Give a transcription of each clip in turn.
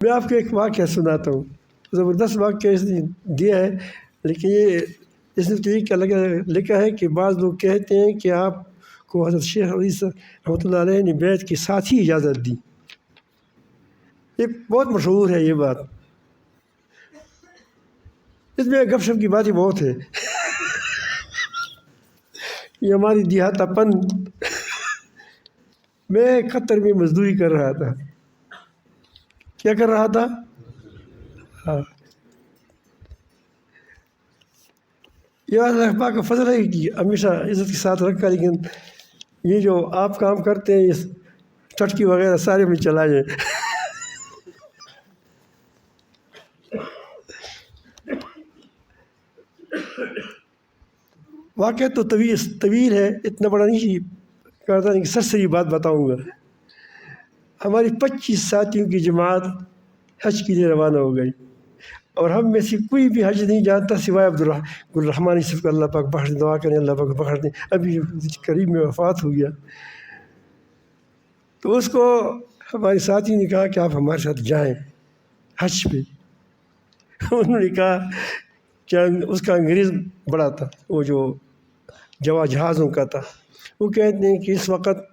میں آپ کو ایک واقعہ سناتا ہوں، زبردست واقعہ اس نے دیا ہے، لیکن یہ اس نے طریقہ لکھا ہے کہ بعض لوگ کہتے ہیں کہ آپ کو حضرت شیخ عیسی رحمۃ اللہ علیہ نے بیعت کے ساتھ ہی اجازت دی۔ یہ بہت مشہور ہے یہ بات، اس میں گپ شپ کی باتیں بہت ہے۔ یہ ہماری دیہاتہ پن۔ میں قطر میں مزدوری کر رہا تھا۔ کیا کر رہا تھا؟ ہاں، یہ اللہ پاک کا فضل ہے کہ ہمیشہ عزت کے ساتھ رکھا، لیکن یہ جو آپ کام کرتے ہیں اس ٹٹکی وغیرہ سارے میں چلا جائے۔ واقعہ تو طویل ہے، اتنا بڑا نہیں کرتا، لیکن سرسری بات بتاؤں گا۔ ہماری 25 ساتھیوں کی جماعت حج کے لیے روانہ ہو گئی، اور ہم میں سے کوئی بھی حج نہیں جانتا سوائے عبدالرحمٰن یوسف کو اللہ پاک بخش دیں، دعا کریں اللہ پاک بخش دیں، ابھی قریب میں وفات ہو گیا۔ تو اس کو ہمارے ساتھی نے کہا کہ آپ ہمارے ساتھ جائیں حج پہ۔ انہوں نے کہا کہ اس کا انگریز بڑا تھا، وہ جو جہازوں کا تھا، وہ کہتے ہیں کہ اس وقت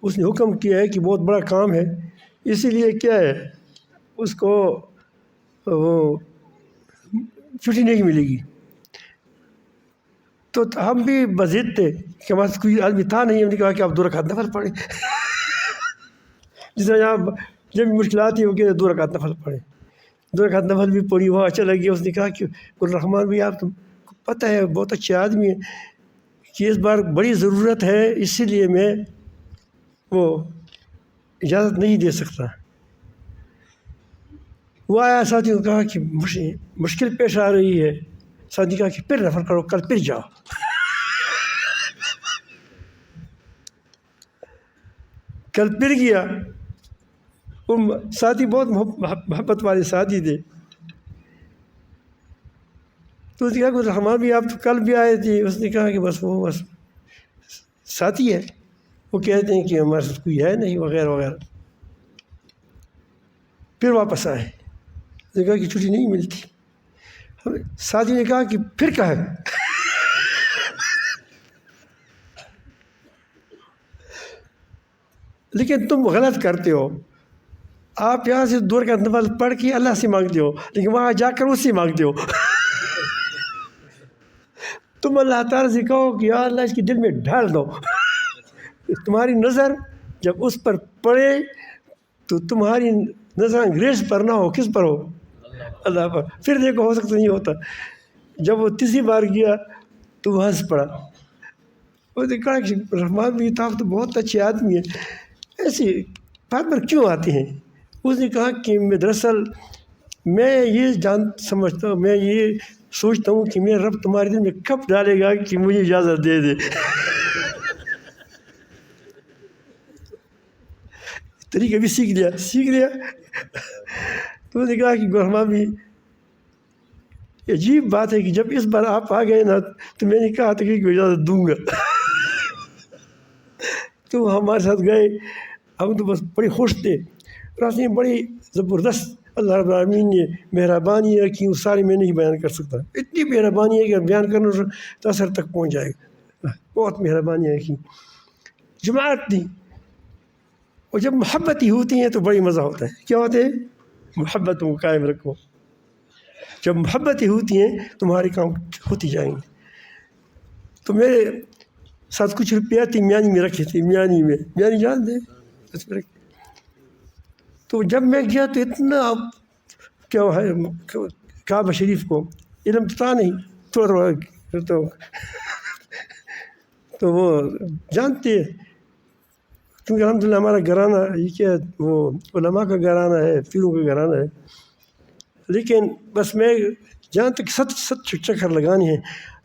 اس نے حکم کیا ہے کہ بہت بڑا کام ہے، اسی لیے کیا ہے اس کو وہ چھٹی نہیں ملے گی۔ تو ہم بھی بضد تھے کہ ہمارے کوئی آدمی تھا نہیں، ہم نے کہا کہ آپ 2 رکعت نفل پڑھیں۔ جس طرح یہاں جب بھی مشکلات ہی وہ کہ 2 رکعت نفل پڑھیں، 2 رکعت نفل بھی پڑھی، وہاں چلا گیا۔ اس نے کہا کہ عبدالرحمٰن بھائی آپ کو پتہ ہے بہت اچھے آدمی ہیں کہ اس بار بڑی ضرورت ہے، اسی لیے میں وہ اجازت نہیں دے سکتا۔ وہ آیا، ساتھی کو کہا کہ مشکل پیش آ رہی ہے، ساتھی کہا کہ پھر نفل کرو، کل پھر جاؤ۔ کل پھر گیا۔ وہ ساتھی بہت محبت والے ساتھی تھے، تو اس نے کہا کہ ہمارا بھی آپ تو کل بھی آئے تھے۔ اس نے کہا کہ بس وہ بس ساتھی ہے، وہ کہتے ہیں کہ ہمارے ساتھ کوئی ہے نہیں وغیرہ وغیرہ۔ پھر واپس آئے، اس نے کہا کہ چھٹی نہیں ملتی۔ ساتھی نے کہا کہ پھر کیا ہے؟ لیکن تم غلط کرتے ہو، آپ یہاں سے 2 رکعت نفل پڑھ کے اللہ سے مانگتے ہو، لیکن وہاں جا کر اس سے مانگتے ہو۔ تم اللہ تعالیٰ سے کہو کہ یا اللہ اس کے دل میں ڈال دو۔ تمہاری نظر جب اس پر پڑے تو تمہاری نظر انگریز پر نہ ہو، کس پر ہو؟ اللہ پر۔ پھر دیکھو ہو سکتا نہیں ہوتا۔ جب وہ تیسری بار گیا تو وہ ہنس پڑا۔ وہ نے کہا کہ رحمان بھی تھا تو بہت اچھے آدمی ہیں، ایسی بات پر کیوں آتے ہیں؟ اس نے کہا کہ میں دراصل میں یہ سمجھتا ہوں، میں یہ سوچتا ہوں کہ میرا رب تمہارے دل میں کب ڈالے گا کہ مجھے اجازت دے دے۔ طریقہ بھی سیکھ لیا۔ تو اس نے کہا کہ رحمان بھی عجیب بات ہے کہ جب اس بار آپ آ گئے نا تو میں نے کہا تھا کہ اجازت دوں گا۔ تو ہمارے ساتھ گئے، ہم تو بس بڑے خوش تھے۔ راستے میں بڑی زبردست اللہ رب العالمین نے مہربانی رکھی، وہ سارے میں نہیں بیان کر سکتا، اتنی مہربانی ہے کہ بیان کرنا تو اثر تک پہنچ جائے گا۔ بہت مہربانی رکھی، جماعت دی۔ اور جب محبت ہی ہوتی ہیں تو بڑی مزہ ہوتا ہے۔ کیا ہوتے ہیں؟ محبت کو قائم رکھو۔ جب محبت ہی ہوتی ہیں تمہارے کام ہوتی جائیں گے۔ تو میرے ساتھ کچھ روپیہ تھی، میانی میں رکھے تھے، میانی جان دے اس میں رکھے۔ تو جب میں گیا تو اتنا کیا ہے کعبہ شریف کو علم تو تھا نہیں، تھوڑا تو وہ جانتے ہیں، کیونکہ الحمدللہ ہمارا گھرانہ یہ کیا وہ علماء کا گھرانہ ہے، پیروں کا گھرانہ ہے۔ لیکن بس میں جانتا کہ 7 چکر لگانے ہیں،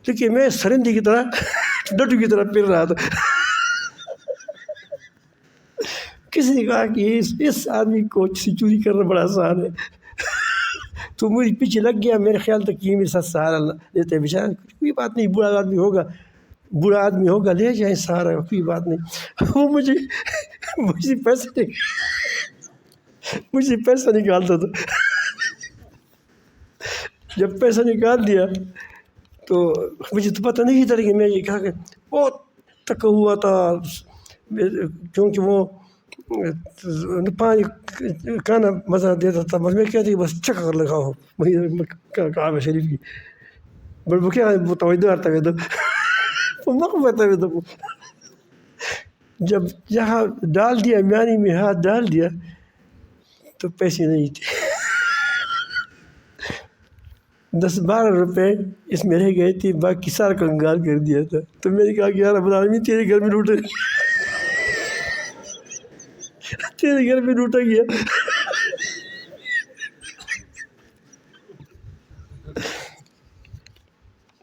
لیکن میں سرندی کی طرح ڈڈو کی طرح پھر رہا تھا۔ کسی نے کہا کہ اس آدمی کو چوری کرنا بڑا آسان ہے، تو مجھے پیچھے لگ گیا۔ میرے خیال تک یہ میرے ساتھ سہارا لیتے ہیں، بیچارہ کوئی بات نہیں، بوڑھا آدمی ہوگا لے جائیں سہارا، کوئی بات نہیں۔ وہ مجھے پیسے مجھ سے پیسہ نکالتا تھا. جب پیسہ نکال دیا تو مجھے تو پتہ نہیں تھا، لیکن میں یہ کہا کہ بہت تک ہوا تھا، کیونکہ وہ 5 کانا مزہ دیتا تھا. بس میں کہتی بس چکر لگاؤ وہی کعبہ شریف کی. بل وہ کیا متوجہ آتا ہے تو مقبت ہے. تو جب جہاں ڈال دیا میانی میں ہاتھ ڈال دیا تو پیسے نہیں تھے. 10-12 روپے اس میں رہ گئے تھے، باقی سارا کنگال کر دیا تھا. تو میں نے کہا کہ یار رب العالمین تیرے گھر میں لوٹا تیرے گھر میں لوٹا گیا.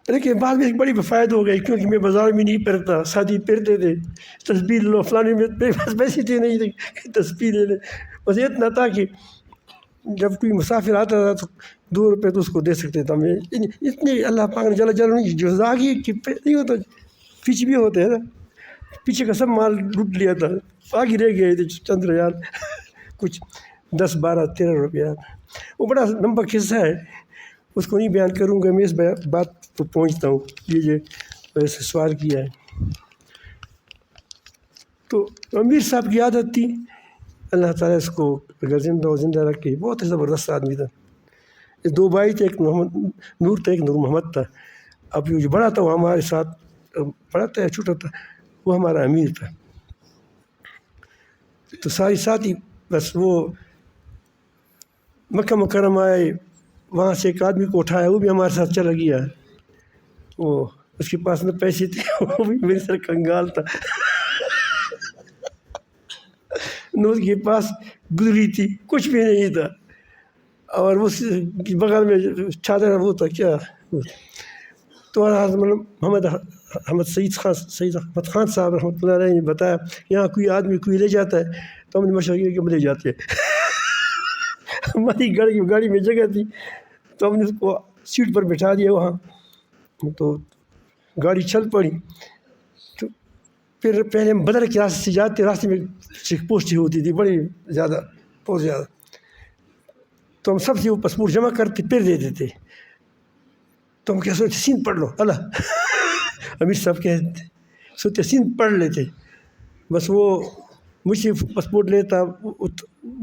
لیکن بعد میں ایک بڑی فائدہ ہو گئی، کیونکہ میں بازار میں نہیں پھرتا، ساتھی پھرتے تھے. تسبیح لو فلانے میں میرے پاس پیسے تھے نہیں تھے تسبیح لے لے. بس اتنا تھا کہ جب کوئی مسافر آتا تھا تو 2 روپے تو اس کو دے سکتے تھا. میں اتنی اللہ پاک نے جل جلالہ جو زاگی کہ نہیں ہوتا، پیچھے بھی ہوتے ہیں نا، پیچھے کا سب مال لوٹ لیا تھا، آگے رہ گئے تھے چند ریال کچھ 10-12-13 روپیہ. وہ بڑا لمبا قصہ ہے، اس کو نہیں بیان کروں گا. میں اس بات پہ پہنچتا ہوں. یہ جو ویسے سوال کیا ہے تو امیر صاحب کی عادت تھی، اللہ تعالیٰ اس کو اگر زندہ رکھے. بہت ہی زبردست آدمی تھا. 2 بھائی تھے، ایک محمد نور تھا، ایک نور محمد تھا. اب جو بڑا تھا وہ ہمارے ساتھ، بڑا تھا یا چھوٹا تھا، وہ ہمارا امیر تھا. تو ساری ساتھی بس وہ مکہ مکرمہ آئے، وہاں سے ایک آدمی کو اٹھایا، وہ بھی ہمارے ساتھ چلا گیا. وہ اس کے پاس نہ پیسے تھے، وہ بھی میرے سر کنگال تھا. نہ اس کے پاس گزری تھی، کچھ بھی نہیں تھا. اور اس بغل میں چادر وہ تھا کیا تو محمد احمد سید احمد خان صاحب رحمۃ اللہ علیہ نے بتایا یہاں کوئی آدمی کوئی لے جاتا ہے تو ہم نے مشورہ کیا کہ ہم لے جاتے ہیں. ہماری گاڑی میں جگہ تھی تو ہم نے اس کو سیٹ پر بٹھا دیا وہاں. تو گاڑی چل پڑی. تو پھر پہلے ہم بدر کے راستے سے جاتے، راستے میں چیک پوسٹیں ہوتی تھی بڑی زیادہ، بہت زیادہ. تو ہم سب سے وہ پاسپورٹ جمع کرتے پھر دیتے تھے. تو ہم کیا سوچتے سین پڑھ لو اللہ امیر صاحب کہتے سوچتے سین پڑھ لیتے. بس وہ مجھ سے پاسپورٹ لیتا،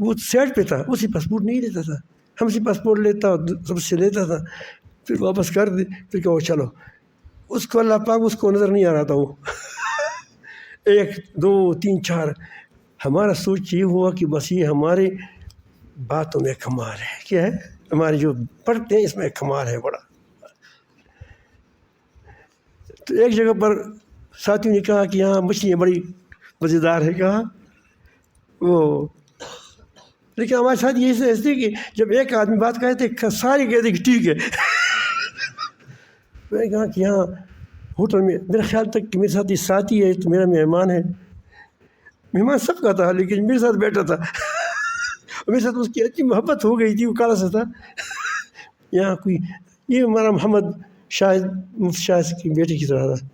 وہ سائڈ پہ تھا، اسی پاسپورٹ نہیں لیتا تھا. ہم سے پاسپورٹ لیتا، سب سے لیتا تھا، پھر واپس کر دے. پھر کہو چلو. اس کو اللہ پاک اس کو نظر نہیں آ رہا تھا. وہ 1 2 3 4 ہمارا سوچ یہ ہوا کہ بس یہ ہمارے باتوں میں کمال ہے. کیا ہے؟ ہمارے جو پڑھتے ہیں اس میں کمال ہے بڑا. تو ایک جگہ پر ساتھیوں نے کہا کہ یہاں مچھلیاں بڑی مزیدار ہے. کہا وہ لیکن ہمارے ساتھ یہ ایسے کہ جب ایک آدمی بات کہتے سارے کہتے کہ ٹھیک ہے. میں نے کہا کہ یہاں ہوٹل میں میرا خیال تک کہ میرے ساتھ یہ ساتھی ہے تو میرا مہمان ہے. مہمان سب کا تھا لیکن میرے ساتھ بیٹھا تھا. میرے ساتھ اس کی اچھی محبت ہو گئی تھی. وہ کالا سا تھا. یہاں کوئی یہ ہمارا محمد شاہد مفتی شاہد کی بیٹی کی طرح تھا،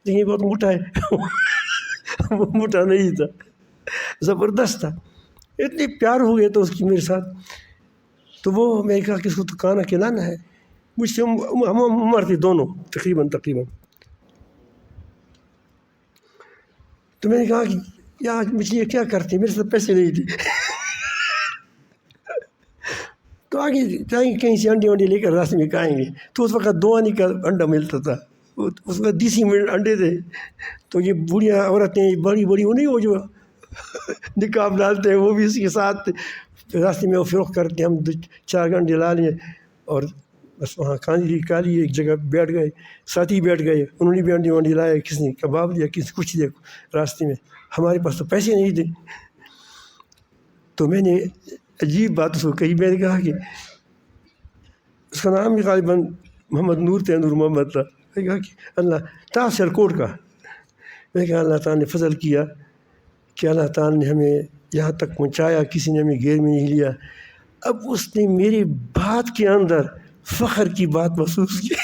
لیکن یہ بہت موٹا ہے. وہ موٹا نہیں تھا، زبردست تھا. اتنے پیار ہو گئے تو اس کی میرے ساتھ. تو وہ میں نے کہا کہ اس کو تو کھانا کھلانا ہے. مجھ سے ہم عمر تھے دونوں تقریباً. تو میں نے کہا کہ یار مچھلیاں کیا کرتی ہیں، میرے ساتھ پیسے نہیں تھے. تو آگے جائیں گے کہیں سے انڈے لے کر راستے میں کھائیں گے. تو اس وقت 2 آنے کا انڈا ملتا تھا. اس وقت دیسی انڈے تھے. تو یہ بوڑھیاں عورتیں بڑی وہ نہیں ہو جو نقاب ڈالتے ہیں، وہ بھی اس کے ساتھ راستے میں وہ فروخت کرتے. ہم 4 انڈے لا لیے اور بس وہاں کھا لیے. ایک جگہ بیٹھ گئے، ساتھی بیٹھ گئے. انہوں نے بھی انڈے لائے، کسی نے کباب لیا، کسی کچھ لیا راستے میں. ہمارے پاس تو پیسے نہیں تھے. تو میں نے عجیب بات اس کو کہی. میں نے کہا کہ اس کا نام بھی غالباً محمد نور تھا، نور محمد تھا. میں نے کہا کہ اللہ تھا سیالکوٹ کا. میں نے کہا اللہ تعالیٰ نے فضل کیا کہ اللہ تعالیٰ نے ہمیں یہاں تک پہنچایا، کسی نے ہمیں گھیر میں نہیں لیا. اب اس نے میری بات کے اندر فخر کی بات محسوس کی.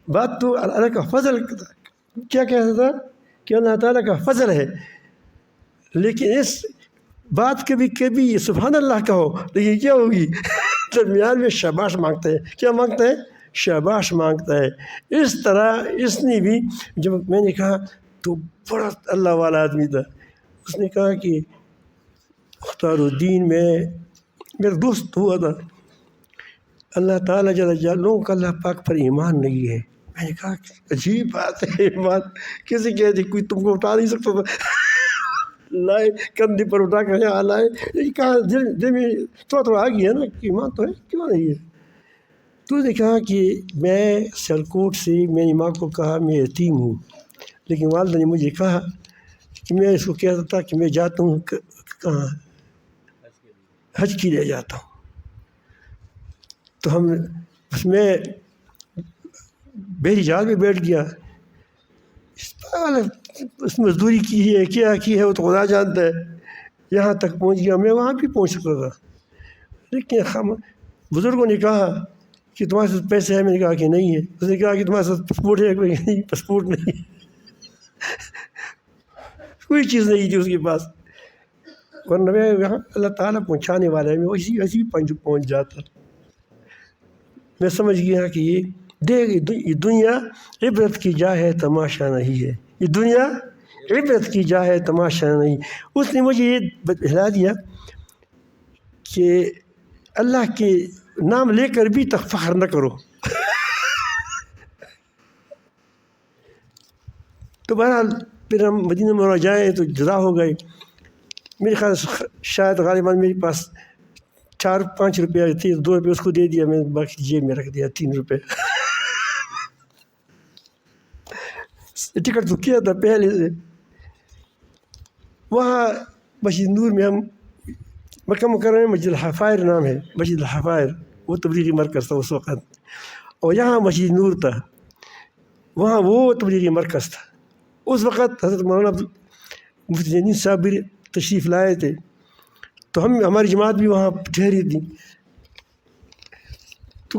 بات تو اللہ کا فضل کیا کہتا تھا کہ اللہ تعالیٰ کا فضل ہے، لیکن اس بات کبھی کبھی سبحان اللہ کہو، لیکن کیا ہوگی درمیان میں شاباش مانگتا ہے. کیا مانگتا ہے؟ شاباش مانگتا ہے. اس طرح اس نے بھی، جب میں نے کہا تو بڑا اللہ والا آدمی تھا، اس نے کہا کہ مختار الدین میں میرا دوست ہوا تھا، اللہ تعالیٰ جل جلالہ کا اللہ پاک پر ایمان نہیں ہے. میں نے کہا عجیب بات ہے، بات کیسے کہتے، کوئی تم کو اٹھا نہیں سکتا تھا لائے کندھے پر اٹھا کر یہاں لائے. یہ کہا دل میں تھوڑا تھوڑا آ گیا نا کہ ایمان تو ہے، کیوں نہیں ہے. تو نے کہا کہ میں سیالکوٹ سے میری ماں کو کہا میں یتیم ہوں، لیکن والدہ نے مجھے کہا کہ میں اس کو کہتا تھا کہ میں جاتا ہوں کہاں حج کے لیے جاتا ہوں. تو بس میں بحری جہاز میں بیٹھ گیا. اس مزدوری کی ہے، کیا کی ہے وہ تو خدا جانتا ہے. یہاں تک پہنچ گیا، میں وہاں بھی پہنچ سکتا تھا، لیکن بزرگوں نے کہا کہ تمہارے ساتھ پیسے ہیں. میں نے کہا کہ نہیں ہے. اس نے کہا کہ تمہارے ساتھ پاسپورٹ ہے؟ نہیں، پاسپورٹ نہیں کوئی چیز نہیں تھی اس کے پاس. ورنہ میں یہاں اللہ تعالیٰ پہنچانے والا ہے، میں ویسے بھی پہنچ جاتا. میں سمجھ گیا کہ یہ دنیا عبرت کی جا ہے، تماشا نہیں ہے. یہ دنیا عبرت کی جا ہے، تماشا نہیں. اس نے مجھے یہ بتلا دیا کہ اللہ کے نام لے کر بھی فخر نہ کرو. تو بہرحال پھر ہم مدینہ منورہ جائیں تو جدا ہو گئے. میرے خیال شاید غالباً میرے پاس 4-5 روپیہ تھے، 2 روپئے اس کو دے دیا، میں باقی جیب میں رکھ دیا 3 روپے. ٹکٹ تو کیا تھا پہلے سے. وہاں مسجد نور میں ہم مکہ مکرمہ میں مسجد الحفائر نام ہے، مسجد الحفائر وہ تبلیغی مرکز تھا اس وقت، اور یہاں مسجد نور تھا، وہاں وہ تبلیغی مرکز تھا. اس وقت حضرت مولانا مفتی جنید صاحب بھی تشریف لائے تھے، تو ہماری جماعت بھی وہاں ٹھہری تھی. تو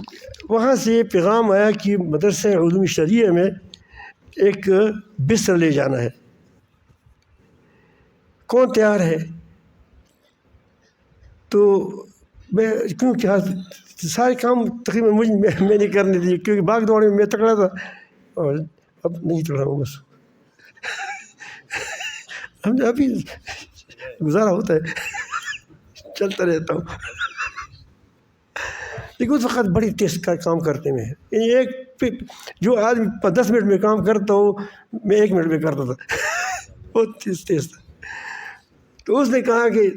وہاں سے یہ پیغام آیا کہ مدرسہ علوم شریعہ میں ایک بستر لے جانا ہے، کون تیار ہے؟ تو میں کیونکہ سارے کام تقریباً میں نے کرنے دیے، کیونکہ بھاگ دوڑ میں تکڑا تھا، اور اب نہیں تکڑا ہوں. بس ہم نے ابھی گزارا ہوتا ہے، چلتا رہتا ہوں. لیکن اس وقت بڑی تیز کام کرتے میں، یعنی ایک جو آدمی 10 منٹ میں کام کرتا ہو میں 1 منٹ میں کرتا تھا، بہت تیز تھا. تو اس نے کہا کہ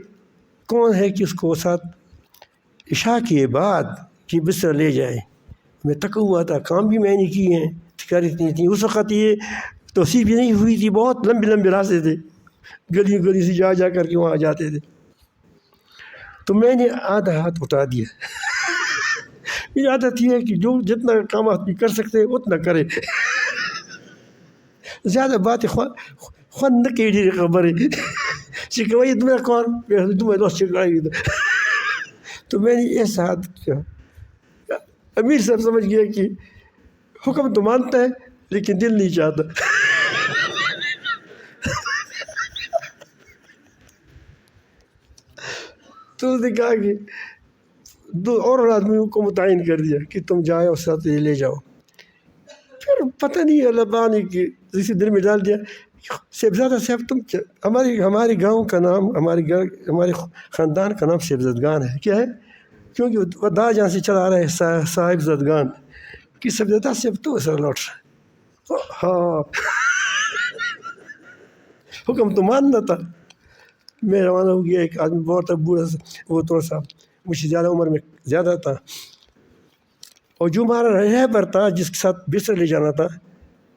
کون ہے کہ اس کو ساتھ عشاء کے بعد کہ بستر لے جائے. میں تکا ہوا تھا، کام بھی میں نے کیے ہیں، تکاری اتنی تھی. اس وقت یہ توسیع بھی نہیں ہوئی تھی، بہت لمبے لمبے راستے تھے، گلی سے جا کر کے وہاں جاتے تھے. تو میں نے آدھا ہاتھ اٹھا دیا. میری عادت یہ ہے کہ جو جتنا کام آدمی کر سکتے اتنا کرے، زیادہ باتیں خود نہ کہی خبر ہے شکوائی تمہیں کون تمہیں دوست شکوائی. تو میں نے ایسا ہاتھ کیا. امیر صاحب سمجھ گیا کہ حکم تو مانتا ہے لیکن دل نہیں چاہتا. تو اس نے کہا کہ 2 اور آدمیوں کو متعین کر دیا کہ تم جائے اور ساتھ لے جاؤ. پھر پتہ نہیں اللہ تعالیٰ نے کہ اسی دل میں ڈال دیا. صاحبزادہ صاحب تم ہمارے گاؤں کا نام، ہمارے خاندان کا نام صاحبزادگان ہے. کیا ہے؟ کیونکہ وہ دا جہاں سے چلا رہا ہے صاحب زدگان کہ صاحبزادہ صاحب تو سر لوٹ رہا. ہاں حکم تو ماننا تھا. میں روانہ ہو گیا. ایک آدمی بہت بوڑھا، وہ تھوڑا سا مجھ سے زیادہ عمر میں زیادہ تھا، اور جو ہمارا رہبر تھا جس کے ساتھ بستر لے جانا تھا،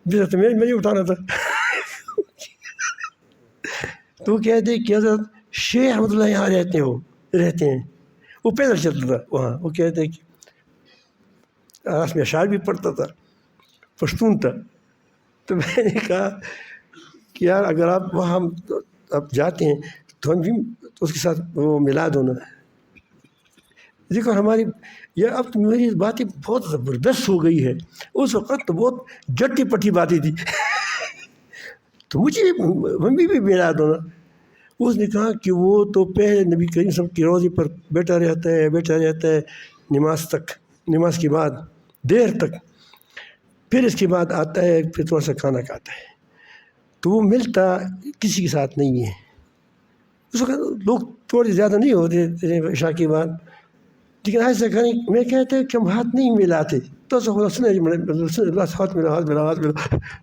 بستر تو میں نے اٹھانا تھا. تو وہ کہتے کہ حضرت شیخ احمد اللہ یہاں رہتے ہیں. وہ پیدل چلتا تھا وہاں. وہ کہتے کہ آس میں اشعار بھی پڑھتا تھا، پشتون تھا. تو میں نے کہا کہ یار اگر آپ وہاں آپ جاتے ہیں تو ہم بھی اس کے ساتھ وہ ملا دو نا. دیکھو ہماری یہ اب تو میری باتیں بہت زبردست ہو گئی ہے، اس وقت تو بہت جٹی پٹی باتیں تھی. تو مجھے ہم بھی ملا دو نا. اس نے کہا کہ وہ تو پہلے نبی کریم صلی اللہ علیہ وسلم کی روضے پر بیٹھا رہتا ہے نماز کے بعد دیر تک، پھر اس کے بعد آتا ہے، پھر تھوڑا سا کھانا کھاتا ہے، تو وہ ملتا کسی کے ساتھ نہیں ہے۔ اس وقت لوگ تھوڑے زیادہ نہیں ہوتے عشاء کے بعد، لیکن ایسا کریں میں کہتا ہے کہ ہم ہاتھ نہیں ملاتے، تو سنے ہاتھ ملا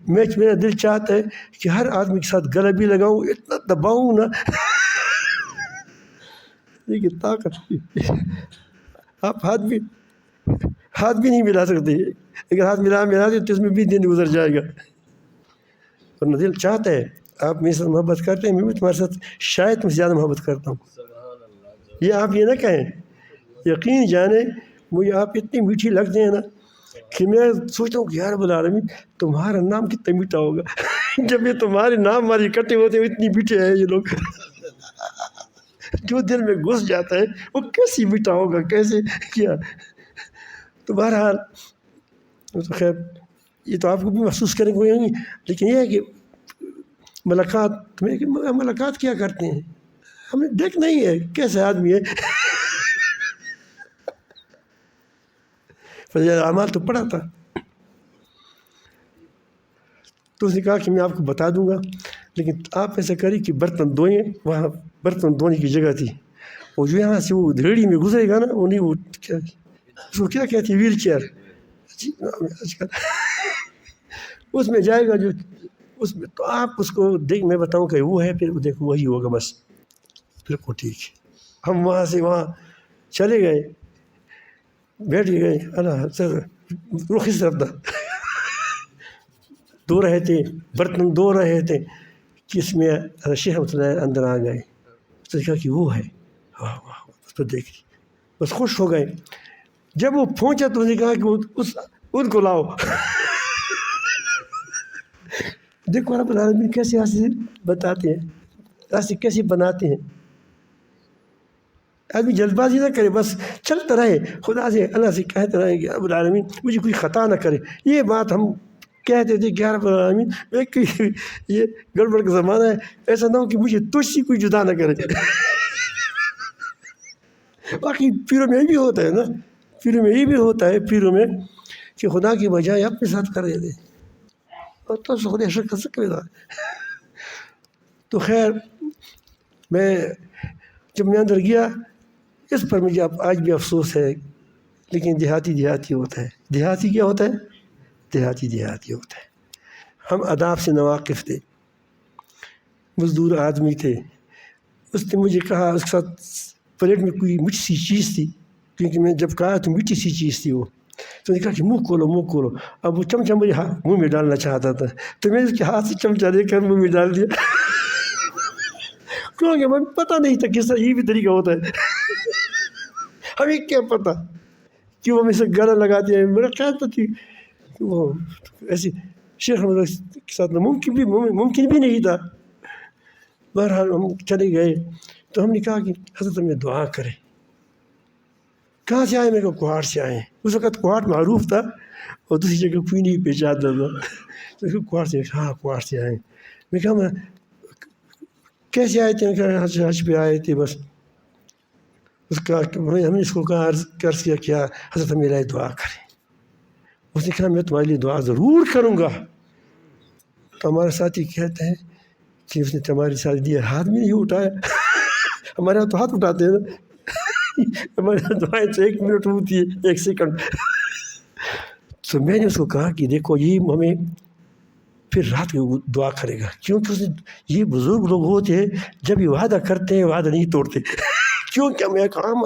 میرا دل چاہتا ہے کہ ہر آدمی کے ساتھ گلا بھی لگاؤں، اتنا دباؤں نا لیکن طاقت آپ ہاتھ بھی نہیں ملا سکتے، اگر ہاتھ ملا دے تو اس میں بھی دن گزر جائے گا، ورنہ دل چاہتا ہے آپ میرے ساتھ محبت کرتے ہیں، میں بھی تمہارے ساتھ شاید تم سے زیادہ محبت کرتا ہوں۔ یہ آپ یہ نہ کہیں، یقین جانے مجھے آپ اتنی میٹھی لگتے ہیں نا کہ میں سوچتا ہوں کہ یا رب العالمین تمہارا نام کتنا میٹھا ہوگا جب یہ تمہارے نام ہمارے اکٹھے ہوتے ہیں اتنی میٹھے ہیں یہ لوگ جو دل میں گھس جاتا ہے وہ کیسی میٹھا ہوگا، کیسے کیا۔ تو بہرحال تو خیر یہ تو آپ کو بھی محسوس کریں گے، لیکن یہ ہے کہ ملاقات کیا کرتے ہیں، ہمیں دیکھنا ہی ہے کیسے آدمی ہے۔ فضائل الاعمال تو پڑھا تھا، تو اس نے کہا کہ میں آپ کو بتا دوں گا، لیکن آپ ایسا کریے کہ برتن دھوئیں، وہاں برتن دھونے کی جگہ تھی، اور جو یہاں سے وہ ریڑھی میں گزرے گا نا وہ نہیں، وہ اس کو کیا کہتے ہیں، ویل چیئر آج کل اس میں جائے گا، جو اس میں تو آپ اس کو دیکھ، میں بتاؤں کہ وہ ہے، پھر دیکھو وہی ہوگا بس، بالکل ٹھیک ہے۔ ہم وہاں سے وہاں چلے گئے، بیٹھ گئے، اللہ سر رخ اس طرف دا دھو رہے تھے، برتن دھو رہے تھے کہ اس میں شیخ رحمۃ اللہ اندر آ گئے، اس نے کہا کہ وہ ہے، واہ واہ اس کو دیکھ بس خوش ہو گئے۔ جب وہ پہنچا تو اس نے کہا کہ ان کو لاؤ دیکھو رب العالمین کیسے ایسے بتاتے ہیں، ایسے کیسے بناتے ہیں۔ آدمی جلد بازی نہ کرے، بس چلتا رہے، خدا سے اللہ سے کہتے رہے کہ رب العالمین مجھے کوئی خطا نہ کرے۔ یہ بات ہم کہتے تھے کہ رب العالمین یہ گڑبڑ کا زمانہ ہے، ایسا نہ ہو کہ مجھے تجھ سے کوئی جدا نہ کرے باقی پیروں میں یہ بھی ہوتا ہے نا، پیروں میں کہ خدا کی بجائے اپنے ساتھ کر دیتے اور تو خدا شک کر سکے گا۔ تو خیر جب میں اندر گیا، اس پر مجھے آج بھی افسوس ہے، لیکن دیہاتی ہوتا ہے۔ دیہاتی کیا ہوتا ہے؟ دیہاتی ہوتا ہے۔ ہم آداب سے ناواقف تھے، مزدور آدمی تھے۔ اس نے مجھے کہا، اس کے ساتھ پلیٹ میں کوئی میٹھی سی چیز تھی، کیونکہ میں جب کہا تو میٹھی سی چیز تھی وہ، تو نے کہا کہ منہ کھولو۔ اب وہ چمچہ مجھے منہ میں ڈالنا چاہتا تھا، تو میں نے اس کے ہاتھ سے چمچہ لے کر منہ میں ڈال دیا کیونکہ مجھے پتہ نہیں تھا کس طرح یہ بھی طریقہ ہوتا ہے ہمیں کیا پتہ کہ وہ ہمیں سے گانا لگاتے ہیں۔ میرا خیال تو تھی وہ ایسے شیخ کے ساتھ ممکن بھی نہیں تھا۔ بہرحال ہم چلے گئے تو ہم نے کہا کہ حضرت ہمیں دعا کرے۔ کہاں سے آئے؟ میں کہا کوہاٹ سے آئے ہیں۔ اس وقت کوہاٹ معروف تھا اور دوسری جگہ کوئی نہیں پہچانتا تھا، تو کوہاٹ سے، ہاں کوہاٹ سے آئے ہیں۔ میں کہا میں کیسے آئے تھے؟ میں کہا حج پہ آئے تھے بس۔ اس کا ہم نے اس کو کہا، عرض کیا حضرت میرا دعا کریں۔ اس نے کہا میں تمہارے لیے دعا ضرور کروں گا۔ تو ہمارے ساتھی کہتے ہیں کہ اس نے تمہاری ساتھ دیا، ہاتھ بھی نہیں اٹھایا ہمارے یہاں تو ہاتھ اٹھاتے ہیں نا ہمارے یہاں دعائیں تو 1 منٹ ہوتی ہے، 1 سیکنڈ۔ تو میں نے اس کو کہا کہ دیکھو یہ ہمیں پھر رات کو دعا کرے گا، کیونکہ اس نے یہ بزرگ لوگ ہوتے ہیں جب یہ وعدہ کرتے ہیں وعدہ نہیں توڑتے کیونکہ میں ایک عام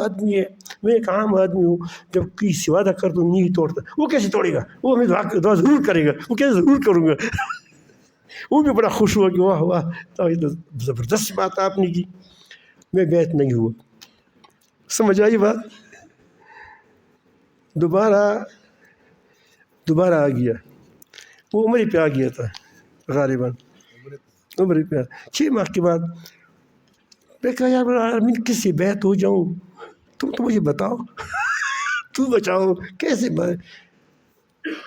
آدمی ہوں، جب کسی وعدہ کر تو نہیں توڑتا۔ وہ کیسے توڑے گا؟ وہ ہمیں دعا ضرور کرے گا۔ وہ کیسے ضرور کروں گا وہ بھی بڑا خوش ہوا کہ واہ واہ تو زبردست بات آپ نے کی۔ میں بیعت نہیں ہوا، سمجھ آئی بات؟ دوبارہ آ گیا، وہ عمر پہ آ گیا تھا غالباً، عمر پہ 6 ماہ کے بعد۔ میں کہا یار آدمی کس سے بیعت ہو جاؤں، تم تو مجھے بتاؤ تو بچاؤ کیسے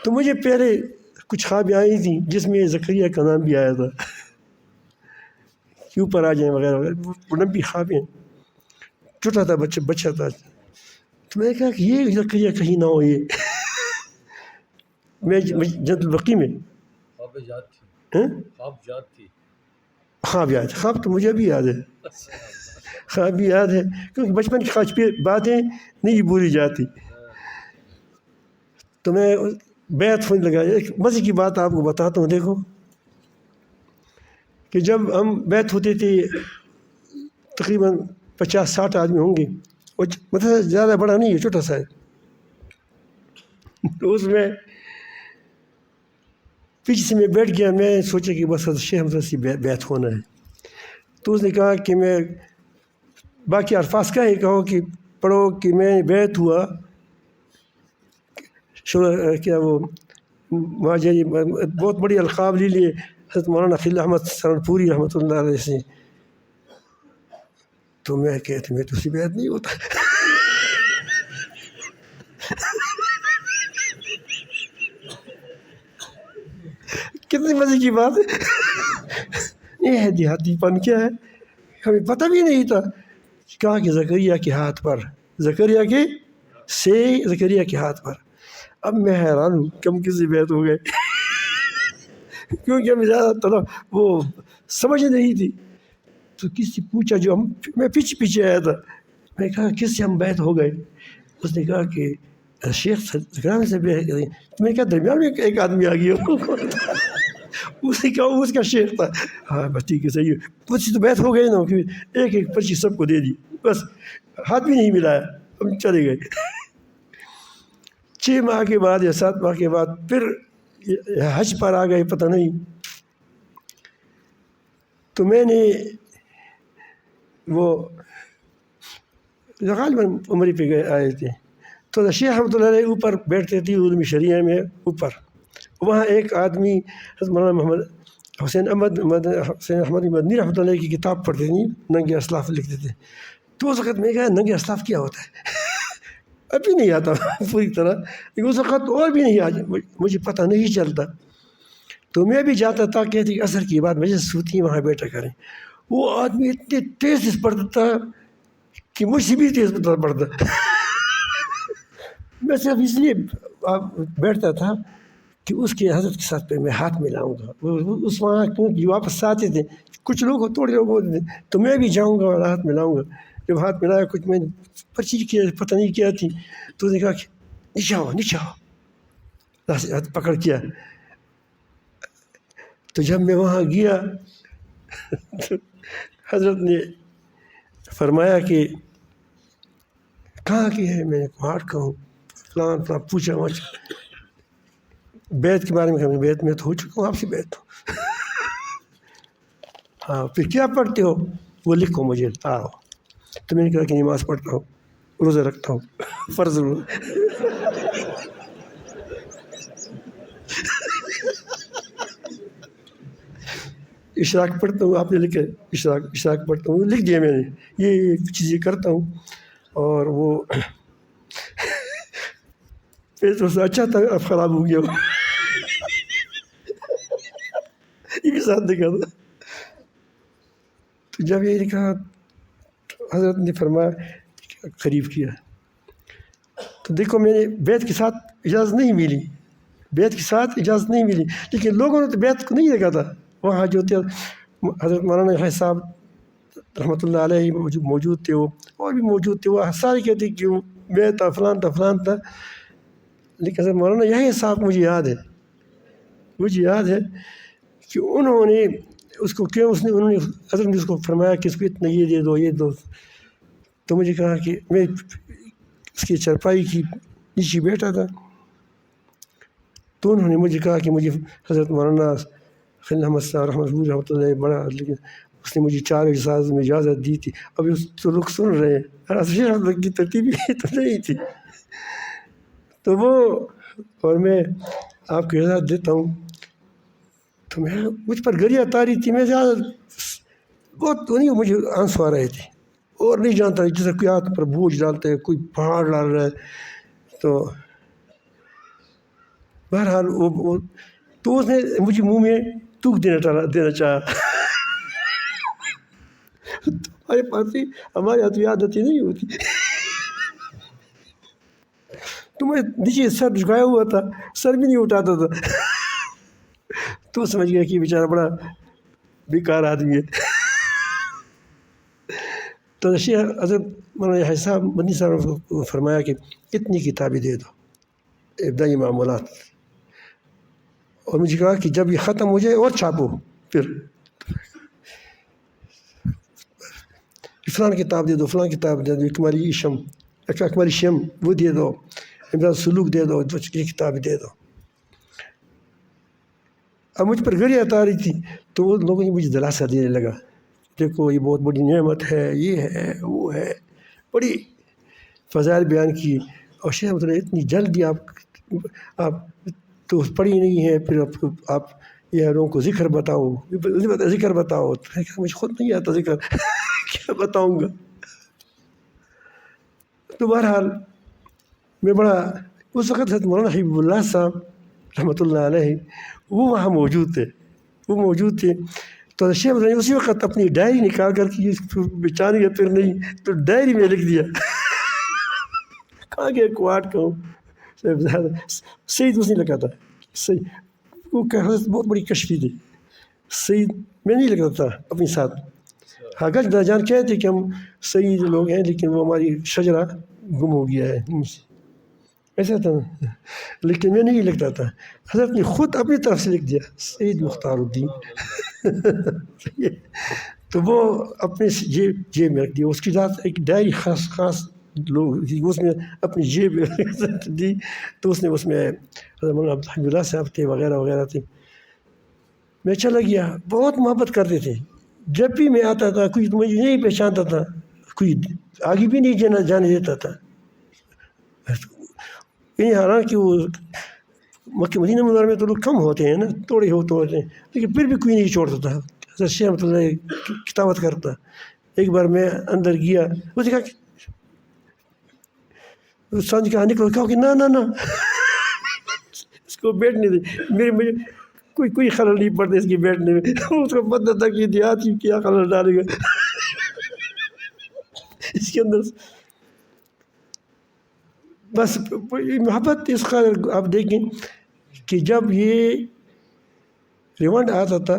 تو مجھے پہلے کچھ خواب آئی تھیں جس میں زکریا کا نام بھی آیا تھا کہ اوپر آ جائیں وغیرہ وغیرہ. وہ لمبی خوابیں. چھوٹا تھا بچہ تھا. تو میں نے کہا کہ یہ زکریا کہیں نہ ہو. یہ میں جنت البقیع میں خواب یاد. خواب تو مجھے بھی یاد ہے. خواب بھی یاد ہے کیونکہ بچپن کی خواہش پہ باتیں نہیں بھولی جاتی. تو میں بیعت ہونے لگا. ایک مزے کی بات آپ کو بتاتا ہوں. دیکھو کہ جب ہم بیعت ہوتے تھے تقریباً 50-60 آدمی ہوں گے. اور مطلب زیادہ بڑا نہیں ہے، چھوٹا سا ہے. تو اس میں پیچھے سے میں بیٹھ گیا. میں سوچا کہ بس شیخ احمد سے بیعت ہونا ہے. تو اس نے کہا کہ میں باقی الفاظ کا ہی کہو کہ پڑھو کہ میں بیعت ہوا کیا وہ مہاجری بہت بڑی القاب لے لیے حضرت مولانا خلیل احمد سہارنپوری رحمۃ اللہ علیہ سے. تو میں کہتے میں تو اسی بیعت نہیں ہوتا. کتنی مزے کی بات ہے. یہ ہے دیہاتی پن. کیا ہے ہمیں پتہ بھی نہیں تھا. کہا کہ زکریا کے ہاتھ پر، زکریا کے ہاتھ پر. اب میں حیران ہوں کہ ہم کسی بیعت ہو گئے. کیونکہ ہمیں زیادہ طرف وہ سمجھ نہیں تھی. تو کسی پوچھا جو میں پیچھے آیا تھا. میں نے کہا کس سے ہم بیعت ہو گئے. اس نے کہا کہ شیخ زکریا سے بیعت کریں. میں نے کہا درمیان میں ایک آدمی آ گیا. اس نے کہا اس کا شیخ تھا. ہاں بس ٹھیک ہے صحیح ہے. مجھ سے تو بیعت ہو گئی نا. ایک ایک پرچی سب کو دے دی. بس ہاتھ بھی نہیں ملایا. ہم چلے گئے. 6 ماہ کے بعد یا 7 ماہ کے بعد پھر حج پر آ گئے. پتہ نہیں. تو میں نے وہ غالباً عمرے پہ آئے تھے. تو شیخ رحمۃ اللہ علیہ اوپر بیٹھتے تھے علوم شریعہ میں اوپر. وہاں ایک آدمی حضرت مولانا محمد حسین احمد مدنی رحمۃ اللہ کی کتاب پڑھتے تھے. ننگے اسلاف لکھتے تھے. تو اس وقت میں کہا ننگے اسلاف کیا ہوتا ہے. ابھی نہیں آتا پوری طرح. لیکن اس وقت اور بھی نہیں مجھے پتہ نہیں چلتا. تو میں بھی جاتا تھا. کہتے کہ عصر کی بات مجلس ہوتی ہے وہاں بیٹھا کریں. وہ آدمی اتنے تیز پڑھتا تھا کہ مجھ سے بھی تیز پڑھتا. میں صرف اس لیے بیٹھتا تھا کہ اس کے حضرت کے ساتھ پہ میں ہاتھ ملاؤں گا. اس وہاں کیونکہ واپس آتے تھے کچھ لوگ تھوڑے لوگ ہوتے تھے. تو میں بھی جاؤں گا اور ہاتھ ملاؤں گا. جب ہاتھ ملایا کچھ میں پرچی کیا پتہ نہیں کیا تھی. تو اس نے کہا کہ نیچے آؤ. ہاتھ پکڑ کیا. تو جب میں وہاں گیا تو حضرت نے فرمایا کہ کہاں کی ہے. میں نے پہاڑ کا ہوں. فلاں پوچھا بیعت کے بارے میں. کہا بیعت میں تو ہو چکا ہوں. آپ سے بیعت ہو. ہاں پھر کیا پڑھتے ہو وہ لکھو مجھے. آؤ. تو میں نے کہا کہ نماز پڑھتا ہوں، روزہ رکھتا ہوں، فرض روزہ. اشراق پڑھتا ہوں. آپ نے لکھا اشراق پڑھتا ہوں. لکھ دیا میں نے. یہ چیزیں کرتا ہوں. اور وہ پھر تو اچھا تھا. اب خراب ہو گیا. یہ بھی ساتھ دیکھا تھا. تو جب یہ لکھا حضرت نے فرمایا قریب کیا. تو دیکھو میں نے بیعت کے ساتھ اجازت نہیں ملی. لیکن لوگوں نے تو بیعت کو نہیں دیکھا تھا. وہاں جو تھے حضرت مولانا یحییٰ صاحب رحمۃ اللہ علیہ موجود تھے. وہ اور بھی موجود تھے. وہ سارے کہتے کہ وہ بیعت تھا فلان تھا. لیکن حضرت مولانا یحییٰ صاحب مجھے یاد ہے کہ انہوں نے اس کو کیا انہوں نے حضرت نے اس کو فرمایا کہ اس کو اتنا یہ دے دو. تو مجھے کہا کہ میں اس کی چرپائی کی نیچے بیٹھا تھا. تو انہوں نے مجھے کہا کہ مجھے حضرت مولانا خلیل احمد صاحب رحمۃ اللہ بڑا. لیکن اس نے مجھے 4 اجزاز میں اجازت دی تھی. ابھی تو لوگ سن رہے ہیں. کی ترتیب تو نہیں تھی. تو وہ اور میں آپ کو اجازت دیتا ہوں. تو میں مجھ پر گریہ تاری تھی. میں زیادہ بہت نہیں مجھے آنسو آ رہے تھے. اور نہیں جانتا جیسے کوئی ہاتھ پر بوجھ ڈالتا ہے، کوئی پہاڑ ڈال رہا ہے. تو بہرحال تو اس نے مجھے منہ میں تھوک دینا چاہا. ارے پاتی ہمارے ہاتھ میں عادت ہی نہیں ہوتی. تو میں نیچے سر جھکایا ہوا تھا, سر بھی نہیں اٹھاتا تھا. تو سمجھ گیا کہ بیچارہ بڑا بیکار آدمی ہے. تو شیخ حضرت مولانا حاجی صاحب مدنی صاحب نے فرمایا کہ اتنی کتابیں دے دو ابتدائی معمولات, اور مجھے کہا کہ جب یہ ختم ہو جائے اور چھاپو, پھر فلاں کتاب دے دو, فلاں کتاب دے دو, اکمالی شم وہ دے دو, امداد سلوک دے دو, یہ کتاب دے دو. اب مجھ پر گھڑی آتا رہی تھی تو وہ لوگوں نے مجھے دلاسا دینے لگا, دیکھو یہ بہت بڑی نعمت ہے, یہ ہے وہ ہے, بڑی فضائل بیان کی. اور شیخ مطلب اتنی جلدی آپ تو پڑھی نہیں ہے, پھر آپ یہ لوگوں کو ذکر بتاؤ, ذکر بتاؤ. مجھے خود نہیں آتا ذکر, کیا بتاؤں گا. تو بہرحال میں بڑا اس وقت مولانا حبیب اللہ صاحب رحمۃ اللہ علیہ وہ وہاں موجود تھے. تو شیخ نے اسی وقت اپنی ڈائری نکال کر کے بچانے گیا, پھر نہیں تو ڈائری میں لکھ دیا. کہاں گیا کوارٹ کا سعید اس نے لکھا تھا, سعید وہ حضرت بہت بڑی کشفی تھی. سعید میں نہیں لکھتا تھا اپنے ساتھ. ہاں گج جان کہتے کہ ہم سعید لوگ ہیں, لیکن وہ ہماری شجرہ گم ہو گیا ہے, ایسا تھا. لیکن میں نہیں لکھتا تھا, حضرت نے خود اپنی طرف سے لکھ دیا سعید مختار الدین. تو وہ اپنے جیب میں رکھ دیا. اس کی ذات ایک ڈائری خاص لوگ اس میں اپنی جیب دی. تو اس میں حضرت مولانا حبیب اللہ صاحب تھے وغیرہ وغیرہ تھے. میں چلا گیا, بہت محبت کرتے تھے. جب بھی میں آتا تھا کوئی مجھے نہیں پہچانتا تھا, کوئی آگے بھی نہیں جانے دیتا تھا. حالانکہ وہ مکہ مدینہ منورہ میں تو لوگ کم ہوتے ہیں نا, تھوڑے ہوتے ہیں, لیکن پھر بھی کوئی نہیں چھوڑتا تھا. حضرت شیخ رحمۃ اللہ کتابت کرتا. ایک بار میں اندر گیا, وہ دیکھا کہ سانج کہاں نکلو, کہا کہ نہ اس کو بیٹھنے دے, مجھے کوئی خلل نہیں پڑتا اس کے بیٹھنے میں. اس کو پتہ تھا کہ دیہاتی کیا خلل ڈالے گا اس کے اندر. بس محبت اس کا آپ دیکھیں کہ جب یہ ریمانڈ آتا تھا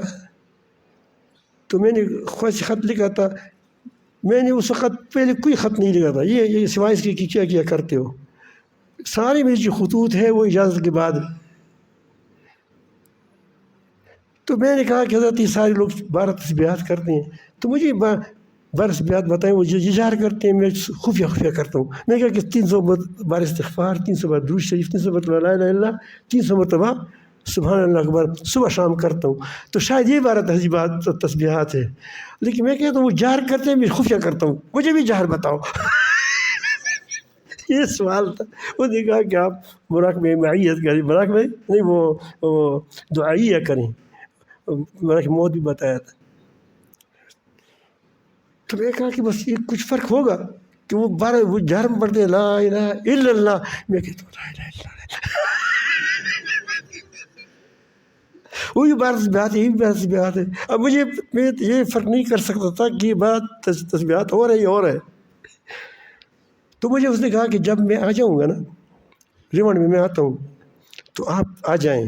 تو میں نے خواہش خط لکھا تھا. میں نے اس وقت پہلے کوئی خط نہیں لکھا تھا, یہ سوائے اس کے کہ کیا کرتے ہو. سارے میری جو خطوط ہے وہ اجازت کے بعد. تو میں نے کہا کہ حضرت یہ سارے لوگ 12 تسبیحات کرتے ہیں, تو مجھے 12 تسبیحات بتائیں, وہ اظہار کرتے ہیں, میں خفیہ کرتا ہوں. میں نے کہا کہ 300 بار استغفار, 300 بار درود شریف, 300 مرتبہ لا الہ الا اللہ, 300 مرتبہ سبحان اللہ اکبر صبح شام کرتا ہوں. تو شاید یہ 12 تسبیحات ہے. لیکن میں کہتا ہوں وہ جہر کرتے ہیں, میں خفیہ کرتا ہوں, مجھے بھی جہر بتاؤ. یہ سوال تھا. وہ نے کہا کہ آپ مراقبہ معیت کریں, مراقبہ نہیں وہ دعائیہ کریں, مراقبہ موت بھی بتایا تھا. تو میں نے کہا کہ بس یہ کچھ فرق ہوگا کہ وہ جہر میں پڑھتے ہیں لا الہ الا اللہ, میں کہتا ہوں لا الہ الا اللہ. وہی 12 تسبیحات ہے, یہی 12 تسبیحات ہے. اب میں یہ فرق نہیں کر سکتا تھا کہ یہ بات تسبیحات اور ہے یا اور ہے. تو مجھے اس نے کہا کہ جب میں آ جاؤں گا نا, ریمانڈ میں آتا ہوں, تو آپ آ جائیں,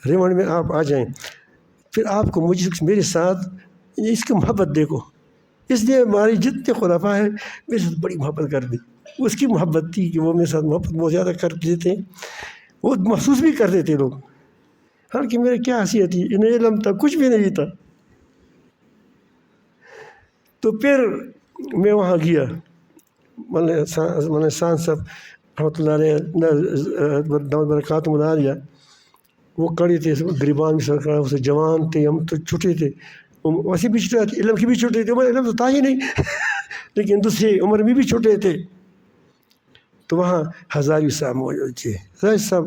ریمانڈ میں آپ آ جائیں, پھر آپ کو میرے ساتھ اس کی محبت دیکھو. اس لیے ہماری جتنے خلفاء ہیں میرے ساتھ بڑی محبت کر دی. اس کی محبت تھی کہ وہ میرے ساتھ محبت بہت زیادہ کرتے تھے, وہ محسوس بھی کرتے تھے لوگ. حالانکہ میرے کیا حیثیت تھی, انہیں علم تھا, کچھ بھی نہیں تھا. تو پھر میں وہاں گیا, مولانا شان صاحب رحمۃ اللہ علیہ دامت برکاتہ العالیہ, وہ کڑے تھے, غریبان بھی سرکار, اسے جوان تھے, ہم تو چھوٹے تھے, ویسے بھی چھوٹے تھے, علم کے بھی چھوٹے تھے, علم تو تھا ہی نہیں لیکن دوسرے عمر میں بھی چھوٹے تھے. تو وہاں ہزاری صاحب موجود تھے, ہزاری صاحب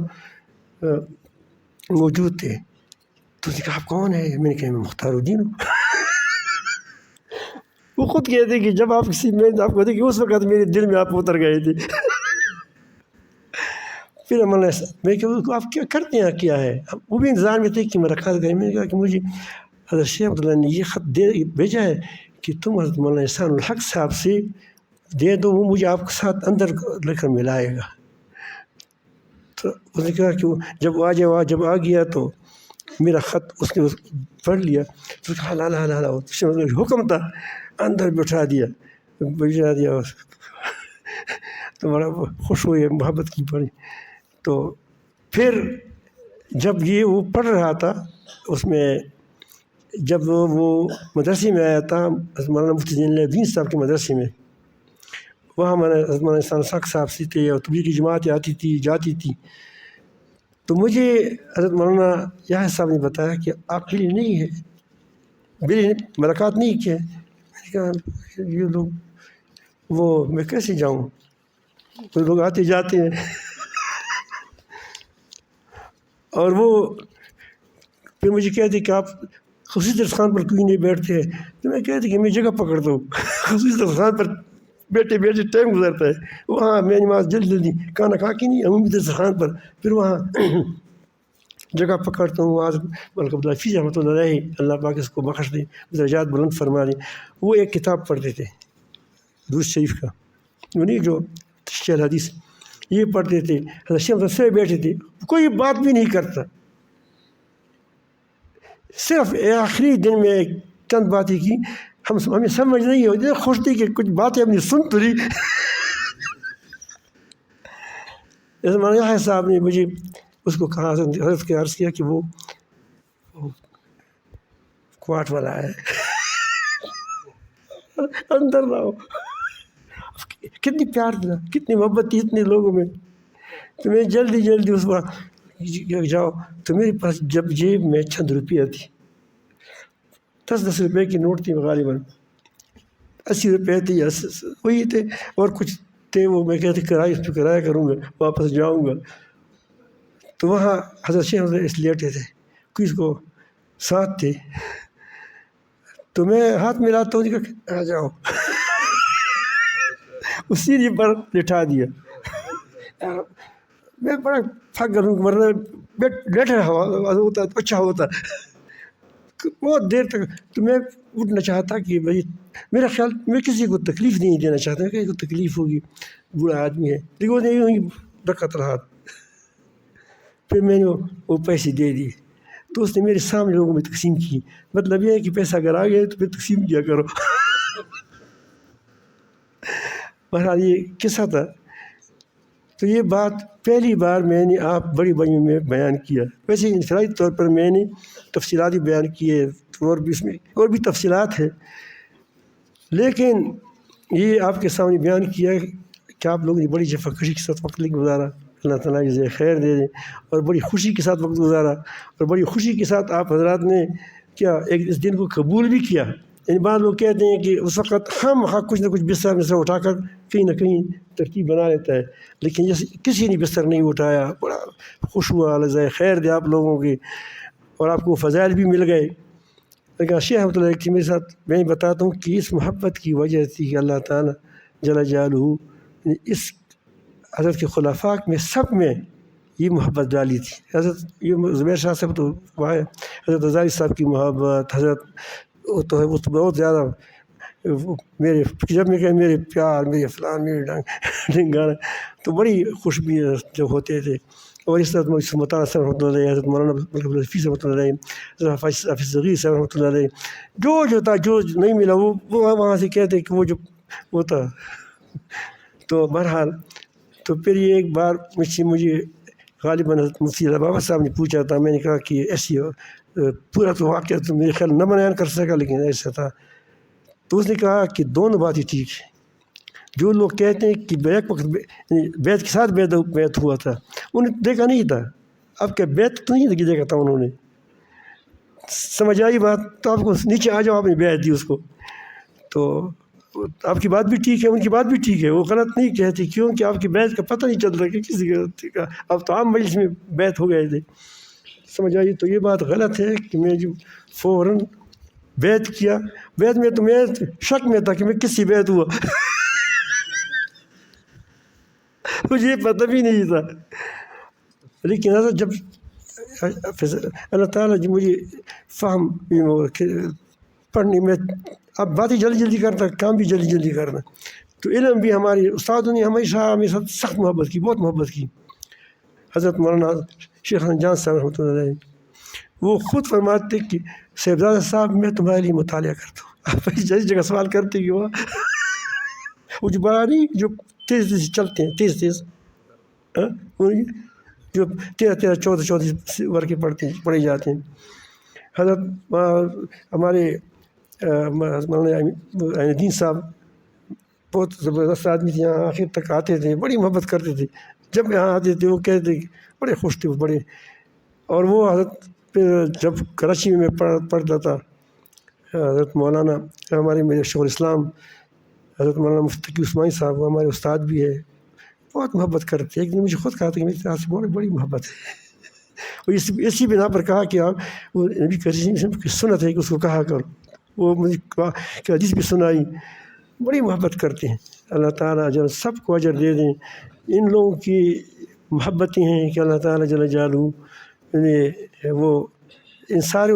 موجود تھے. تو اس نے کہا آپ کون ہیں؟ میں نے کہا میں مختار الدین ہوں. وہ خود کہتے کہ جب آپ میں آپ کو کہ اس وقت میرے دل میں آپ اتر گئے تھے. پھر میں کہ آپ کیا کرتے ہیں, کیا ہے؟ وہ بھی انتظار میں تھے کہ ملاقات کریں. میں نے کہا کہ مجھے حضرت شیخ عبداللہ نے یہ خط بھیجا ہے کہ تم حضرت مولانا احسان الحق صاحب سے دے دو، وہ مجھے آپ کے ساتھ اندر لے کر ملائے گا۔ تو اس نے کہا کہ جب آ گیا تو میرا خط اس نے پڑھ لیا، تو کہا لا لا لا لا، حکم تھا، اندر بٹھا دیا تو بڑا خوش ہوئے، محبت کی پڑھی۔ تو پھر جب یہ وہ پڑھ رہا تھا، اس میں جب وہ مدرسے میں آیا تھا مولانا مفتی زین الدین صاحب کے مدرسے میں، وہاں مولانا احسان الحق صاحب سے تھے اور تبلیغی جماعتیں آتی تھی جاتی تھی۔ تو مجھے حضرت مولانا یحییٰ صاحب نے بتایا کہ آپ کے لیے نہیں ہے، میری ملاقات نہیں کی ہے۔ میں نے کہا یہ لوگ وہ میں کیسے جاؤں، کوئی لوگ آتے جاتے ہیں اور وہ پھر مجھے کہتے کہ آپ خصوصی دسترخوان پر کیوں نہیں بیٹھتے ہیں؟ تو میں کہتے کہ میں جگہ پکڑ دوں، خصوصی دسترخوان پر بیٹھے بیٹھے ٹائم گزرتا ہے، وہاں میں نماز جلدی کھانا کھا کے نہیں عمومی دسترخوان پر، پھر وہاں جگہ پکڑتا ہوں۔ آج ملک عبداللہ حفیظ رحمۃ اللہ علیہ، اللہ پاک اس کو بخش دے، درجات بلند فرما دے، وہ ایک کتاب پڑھتے تھے درود شریف کا، وہ نہیں جو تشریح الحدیث، یہ پڑھتے تھے۔ حضرت شیخ احمد سے بیٹھے تھے، کوئی بات بھی نہیں کرتا، صرف آخری دن میں چند باتیں کی، ہمیں سمجھ نہیں ہوتی، خوش تھی کہ کچھ باتیں اپنی سن تو لی۔ جیسے مولانا یحییٰ صاحب نے مجھے اس کو کہا، حضرت کے عرض کیا کہ وہ کوارٹ والا ہے اندر رہو، کتنی پیار تھا، کتنی محبت تھی اتنے لوگوں میں۔ تو میں جلدی اس وقت جاؤ، تو میرے پاس جب جیب میں چند روپیہ تھی، 10 روپے کی نوٹ تھی غالباً، 80 روپے تھے یا وہی تھے، اور کچھ تھے وہ میں کہتے کرایہ اس پہ کرایہ کروں گا، واپس جاؤں گا۔ تو وہاں حضرت شیخ اس لیٹے تھے، کس کو ساتھ تھے، تو میں ہاتھ ملاتا ہوں کہ آ جاؤ، اسی سیڑھی پر لٹھا دیا۔ میں بڑا تھک گیا ہوں، ورنہ بیٹھا ہوتا تو اچھا ہوتا، بہت دیر تک۔ تو میں اٹھنا چاہتا کہ بھائی میرا خیال میں کسی کو تکلیف نہیں دینا چاہتا، کسی کو تکلیف ہوگی، بوڑھا آدمی ہے، لیکن وہ نہیں رکھا تھا ہاتھ۔ پھر میں نے وہ پیسے دے دیے، تو اس نے میرے سامنے لوگوں میں تقسیم کی۔ مطلب یہ ہے کہ پیسہ اگر آ گیا تو پھر تقسیم کیا کرو۔ بہرحال یہ قصہ تھا۔ تو یہ بات پہلی بار میں نے آپ بڑی بڑی میں بیان کیا، ویسے انفرادی طور پر میں نے تفصیلات بھی بیان کیے، اور بھی اس میں اور بھی تفصیلات ہیں، لیکن یہ آپ کے سامنے بیان کیا کہ آپ لوگوں نے بڑی جفاکشی کے ساتھ وقت گزارا، اللہ تعالیٰ جزائے خیر دے دیں، اور بڑی خوشی کے ساتھ وقت گزارا، اور بڑی خوشی کے ساتھ آپ حضرات نے کیا ایک اس دن کو قبول بھی کیا۔ یعنی بعض لوگ کہتے ہیں کہ اس وقت ہم کچھ نہ کچھ بستر میں سے اٹھا کر کہیں نہ کہیں ترتیب بنا لیتا ہے، لیکن جیسے کسی نے بستر نہیں اٹھایا، بڑا خوش ہوا، اللہ جزائے خیر دے آپ لوگوں کے، اور آپ کو فضائل بھی مل گئے۔ لیکن شیخ رحمۃ اللہ کی میرے ساتھ میں بتاتا ہوں کہ اس محبت کی وجہ تھی کہ اللہ تعالیٰ جل جلالہ اس حضرت کے خلفاء میں سب میں یہ محبت ڈالی تھی۔ حضرت یہ زبیر شاہ صاحب تو وہاں ہے، حضرت ہزاری صاحب کی محبت، حضرت وہ تو ہے، وہ تو بہت زیادہ میرے جب میں کہ میرے پیار، میرے فلان، میرے ڈنگانا، تو بڑی خوش بھی جب ہوتے تھے۔ اور اس طرح مطالعہ صاحب رحمۃ اللہ علیہ، حضرت مولانا ملک عبداللہ حفیظ رحمۃ اللہ علیہ، حضرت حافظ صغیر صاحب رحمۃ اللہ علیہ، جو تھا جو نہیں ملا وہ وہاں سے کہتے کہ وہ تھا۔ تو بہرحال تو پھر یہ ایک بار مجھے غالباً حضرت مفتی بابا صاحب نے پوچھا تھا، میں نے کہا کہ ایسی پورا تو واقعہ تو میرے خیال نہ بیان کر سکا، لیکن ایسا تھا۔ تو اس نے کہا کہ دونوں باتیں ٹھیک ہے، جو لوگ کہتے ہیں کہ بیک وقت بیت کے ساتھ بیت ہوا تھا، انہیں دیکھا نہیں تھا، اب کیا بیت تو نہیں دیکھا تھا انہوں نے، سمجھ آئی بات؟ تو آپ کو نیچے آ جاؤ، آپ نے بیت دی اس کو، تو آپ کی بات بھی ٹھیک ہے، ان کی بات بھی ٹھیک ہے، وہ غلط نہیں کہتی، کیونکہ آپ کی بیت کا پتہ نہیں چلتا کہ کسی کا، اب تو عام مجلس میں بیت ہو گئے تھے، سمجھ آئی؟ تو یہ بات غلط ہے کہ میں جو فوراً بیت کیا، بیت میں تو میں شک میں تھا کہ میں کس سے بیت ہوا مجھے پتہ بھی نہیں تھا، لیکن حضرت جب اللہ تعالیٰ جب مجھے فہم پڑھنے میں اب باتیں جلدی جلدی کرتا، کام بھی جلدی جلدی کرنا. تو علم بھی ہماری استادوں نے ہمیشہ ہمیں سخت محبت کی، بہت محبت کی. حضرت مولانا شیخ حسن جان صاحب رحمۃ اللہ علیہ وہ خود فرماتے کہ صاحبزادہ صاحب میں تمہارے لیے مطالعہ کرتا ہوں. آپ جس جگہ سوال کرتے کہ وہ جو بڑا نہیں، جو تیز تیز چلتے ہیں، تیز تیز جو 13 14 14 ورقے پڑھے جاتے ہیں. حضرت ہمارے مولانا عین الدین صاحب بہت زبردست آدمی تھے، یہاں آخر تک آتے تھے، بڑی محبت کرتے تھے. جب یہاں آتے تھے وہ کہتے تھے بڑے خوش تھے وہ بڑے. اور وہ حضرت پھر جب کراچی میں پڑھتا تھا، حضرت مولانا ہمارے میرے شیخ الاسلام حضرت مولانا مفتی تقی عثمانی صاحب، وہ ہمارے استاد بھی ہے، بہت محبت کرتے. ایک دن مجھے خود کہا تھا کہ میری آپ سے بڑی بڑی محبت ہے. اور اسی بنا پر کہا کہ آپ وہ نبی کریم کی سنت ہے کہ اس کو کہا کرو. وہ مجھے کہا کہ حدیث بھی سنائی، بڑی محبت کرتے ہیں. اللہ تعالیٰ جو سب کو اجر دے دیں. ان لوگوں کی محبتیں ہیں کہ اللہ تعالیٰ جل جلالہ نے وہ ان سارے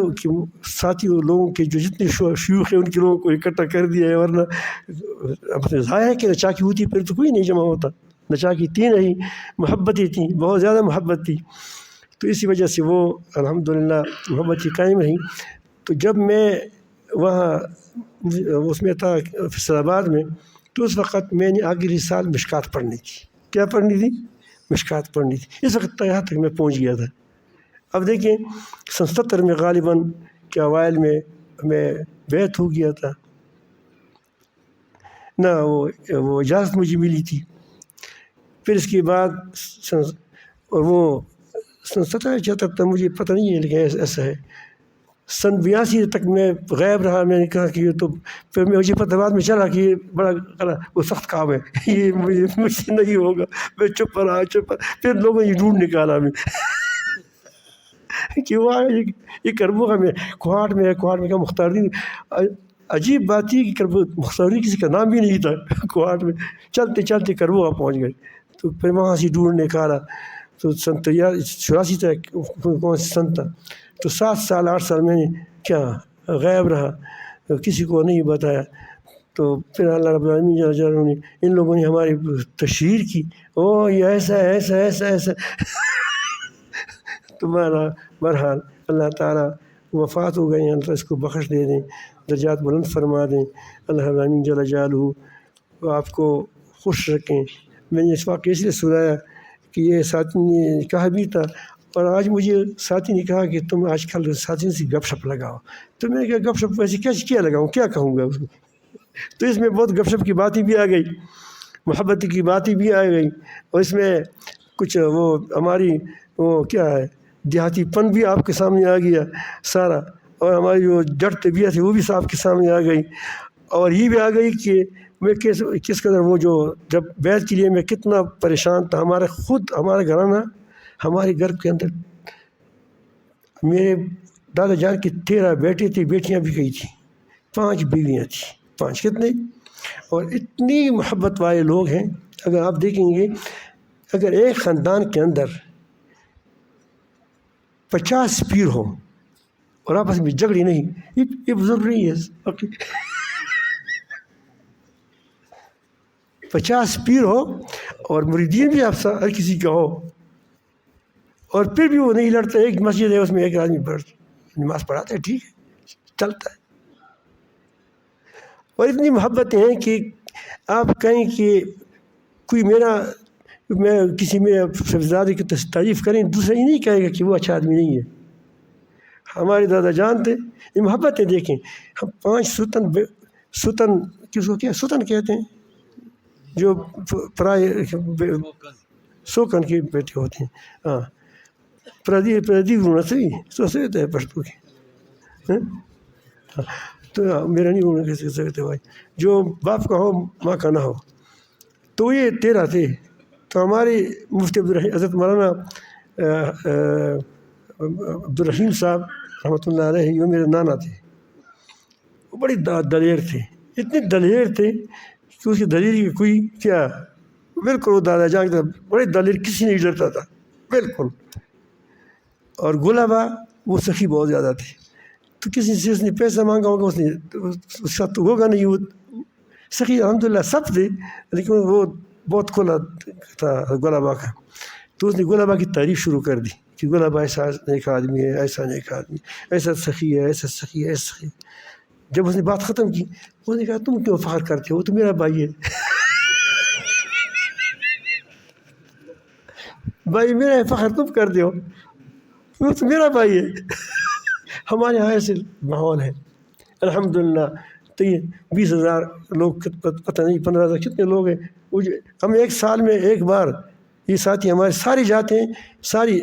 ساتھی لوگوں کے جو جتنے شیوخ ہیں ان کے لوگوں کو اکٹھا کر دیا ہے. ورنہ اپنے ظاہر ہے کہ نچا کی ہوتی پھر تو کوئی نہیں جمع ہوتا. نچا کی تین ہی محبتیں تھیں، بہت زیادہ محبت تھی. تو اسی وجہ سے وہ الحمدللہ محبت کی قائم رہی. تو جب میں وہاں اس میں تھا فیصل آباد میں، تو اس وقت میں نے آخری سال مشکات پڑھنی تھی. کیا پڑھنی تھی؟ مشکات پڑھنی تھی. اس وقت یہاں تک میں پہنچ گیا تھا. اب دیکھیں 77 میں غالباً کے اوائل میں بیعت ہو گیا تھا نہ، وہ اجازت مجھے ملی تھی. پھر اس کے بعد اور وہ 77 74 تک مجھے پتہ نہیں ہے، لیکن ایسا ہے. 82 تک میں غائب رہا. میں نے کہا کہ یہ تو پھر مجھے پتہ بعد میں چلا کہ یہ بڑا وہ سخت کام ہے، یہ مجھ سے نہیں ہوگا. میں چپ رہا. پھر لوگوں نے ڈھونڈ نکالا میں کہ وہ یہ کربوغا میں کوہاٹ میں کا مختار الدین. عجیب بات تھی کہ مختار الدین کسی کا نام بھی نہیں تھا کوہاٹ میں. چلتے چلتے کربوغا پہنچ گئے. تو پھر وہاں سے ڈھونڈ نکالا. تو 83 تک کون سی سن تھا. تو 7 سال 8 سال میں نے کیا غائب رہا، کسی کو نہیں بتایا. تو پھر اللہ رب العالمین نے ان لوگوں نے ہماری تشہیر کی. او یہ ایسا ایسا ایسا ایسا تمہارا بہرحال اللہ تعالیٰ وفات ہو گئے ہیں، اللہ اس کو بخش دے دیں، درجات بلند فرما دیں. اللہ رب العالمین جل جلالہ آپ کو خوش رکھیں. میں نے اس واقعے اس لیے سنایا کہ یہ ساتھی نے کہا بھی تھا، اور آج مجھے ساتھی نے کہا کہ تم آج کل ساتھی سے گپ شپ لگاؤ. تو میں نے کہا گپ شپ ویسے کیا لگاؤں، کیا کہوں گا اس کو. تو اس میں بہت گپ شپ کی باتیں بھی آ گئی، محبت کی باتیں بھی آ گئی، اور اس میں کچھ وہ ہماری وہ کیا ہے دیہاتی پن بھی آپ کے سامنے آ گیا سارا، اور ہماری جو جڑ طبیعت ہے وہ بھی آپ کے سامنے آ گئی. اور یہ بھی آ گئی کہ میں کس قدر وہ جو جب بیعت کے لیے میں کتنا پریشان تھا. ہمارا گھرانہ، ہمارے گھر کے اندر میرے دادا جان کے 13 بیٹے تھے، بیٹیاں بھی گئی تھیں، 5 بیویاں تھیں. 5 کتنے؟ اور اتنی محبت والے لوگ ہیں. اگر آپ دیکھیں گے، اگر ایک خاندان کے اندر 50 پیر ہوں اور آپس میں جھگڑی نہیں، یہ بزرگ نہیں ہے. 50 پیر ہو اور مریدین بھی آپ ہر کسی کا ہو، اور پھر بھی وہ نہیں لڑتا. ایک مسجد ہے، اس میں ایک آدمی نماز پڑھاتا ہے، ٹھیک ہے، چلتا ہے. اور اتنی محبتیں ہیں کہ آپ کہیں کہ کوئی میں کسی میں صاحبزادے کی تعریف کریں، دوسرا یہ نہیں کہے گا کہ وہ اچھا آدمی نہیں ہے. ہمارے دادا جان تھے. یہ محبتیں دیکھیں. ہم 5 ستن کس کو کیا ستن کہتے ہیں، جو پرائے سوکن کے بیٹے ہوتے ہیں. ہاں، پردیپ ہونا صحیح سوچتے ہیں پشتو کی. تو میرا نہیں ہونا کیسے سکتے بھائی، جو باپ کا ہو ماں کا نہ ہو. تو یہ 13 تھے. تو ہمارے مفتی حضرت مولانا عبدالرحیم صاحب رحمۃ اللہ علیہ، وہ میرے نانا تھے. وہ بڑی دلیر تھے، اتنے دلیر تھے کہ اس کی دلیری کی کوئی کیا، بالکل وہ دادا جان کے بڑے دلیر، کسی نہیں ڈرتا تھا بالکل. اور غلبہ وہ سخی بہت زیادہ تھے. تو کسی سے اس نے پیسہ مانگا ہوگا، اس نے اس کا تو ہوگا نہیں. وہ سخی الحمدللہ سب تھے، لیکن وہ بہت کھلا تھا غلبہ کا. تو اس نے غلبہ کی تعریف شروع کر دی کہ غلبہ ایسا نیک آدمی ہے، ایسا نیک آدمی، ایسا سخی ہے، ایسا سخی ہے، ایسا سخی. جب اس نے بات ختم کی، اس نے کہا تم کیوں فخر کرتے ہو، وہ تو میرا بھائی ہے. بھائی میرا ہے، فخر تم کرتے ہو، وہ تو میرا بھائی ہے. ہمارے یہاں ایسے ماحول ہے الحمدللہ. تو یہ 20,000 لوگ، پتہ نہیں 15,000 کتنے لوگ ہیں. ہم ایک سال میں ایک بار یہ ساتھی ہمارے سارے جاتے ہیں، ساری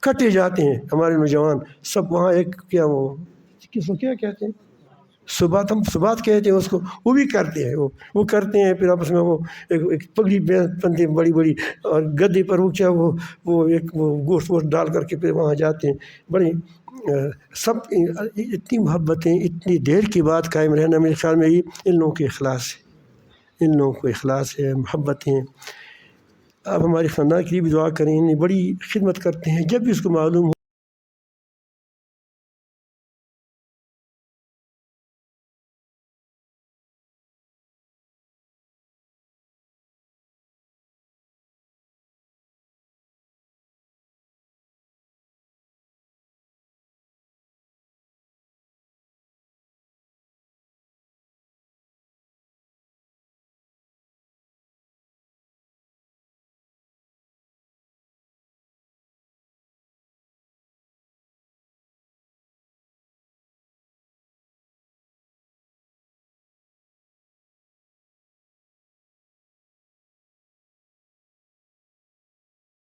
کٹے جاتے ہیں ہمارے نوجوان سب وہاں. ایک کیا وہ کس کو کیا کہتے ہیں، صبات، ہم صبات کہتے ہیں اس کو، وہ بھی کرتے ہیں. وہ کرتے ہیں. پھر آپس میں وہ ایک پگڑی بنتے ہیں بڑی بڑی، اور گدے پر وہ کیا وہ ایک وہ گوشت ووشت ڈال کر کے پھر وہاں جاتے ہیں. بڑی سب اتنی محبتیں، اتنی دیر کی بات قائم رہنا، میرے خیال میں ان لوگوں کے اخلاص ہے، ان لوگوں کو اخلاص ہے، محبتیں. آپ ہمارے خاندان کے لیے بھی دعا کریں، انہیں بڑی خدمت کرتے ہیں. جب بھی اس کو معلوم